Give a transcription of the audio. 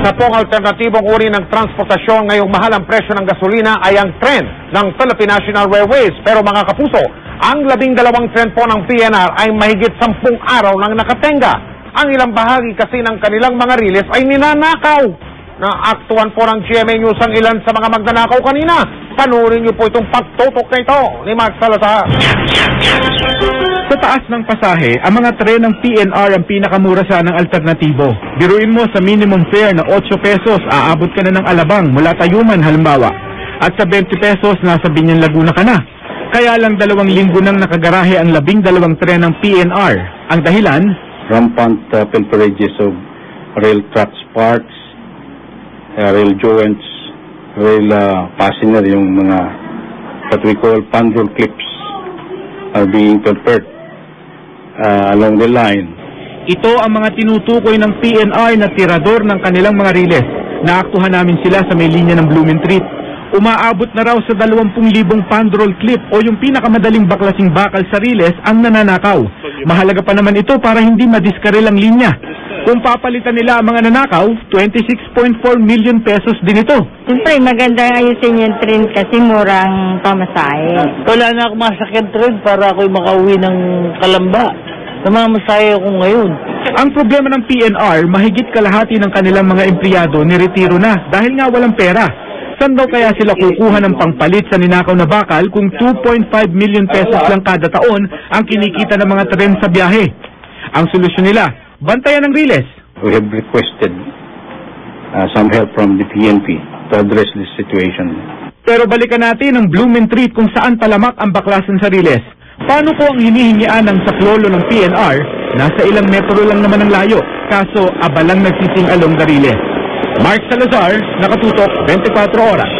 Isa pong alternatibong uri ng transportasyon ngayong mahal ang presyo ng gasolina ay ang tren ng Philippine National Railways. Pero mga kapuso, ang 12 tren po ng PNR ay mahigit 10 araw nang nakatenga. Ang ilang bahagi kasi ng kanilang mga riles ay ninanakaw. Naaktuhan po ng GMA News ang ilan sa mga magnanakaw kanina. Panurin niyo po itong pagtutok na ito ni Mark Salazar. Sa taas ng pasahe, ang mga tren ng PNR ang pinakamura sa ng alternatibo. Biruin mo sa minimum fare na 8 pesos, aabot ka na ng Alabang mula Tayuman halimbawa. At sa 20 pesos, nasa Binyan Laguna ka na. Kaya lang 2 linggo nang nakagarahe ang 12 tren ng PNR. Ang dahilan? Rampant pilferages of rail tracks parts, rail joints, rail fastener, yung mga what we call pandrol clips are being pilfered along the line. Ito ang mga tinutukoy ng PNR na tirador ng kanilang mga riles. Naaktuhan namin sila sa may linya ng Blumentritt. Umaabot na raw sa 20,000 pandrol clip o yung pinakamadaling baklasing bakal sa riles ang nananakaw. Mahalaga pa naman ito para hindi madiskarel ang linya. Kung papalitan nila ang mga nanakaw, 26.4 million pesos din ito. Siyempre, maganda ayusin yung train kasi murang pamasahe. Wala na akong masakyan train para ako'y makauwi ng Kalamba. Namamasahe ako ngayon. Ang problema ng PNR, mahigit kalahati ng kanilang mga empleyado niretiro na dahil nga walang pera. Saan daw kaya sila kukuha ng pangpalit sa ninakaw na bakal kung 2.5 million pesos lang kada taon ang kinikita ng mga tren sa biyahe? Ang solusyon nila, bantayan ng riles. We have requested some help from the PNP to address this situation. Pero balikan natin ang Blumentritt kung saan talamak ang baklasan sa riles. Paano ko ang hinihingian ng saklolo ng PNR? Nasa ilang metro lang naman ang layo, kaso abalang nagsising along the riles. Mark Salazar, nakatutok 24 oras.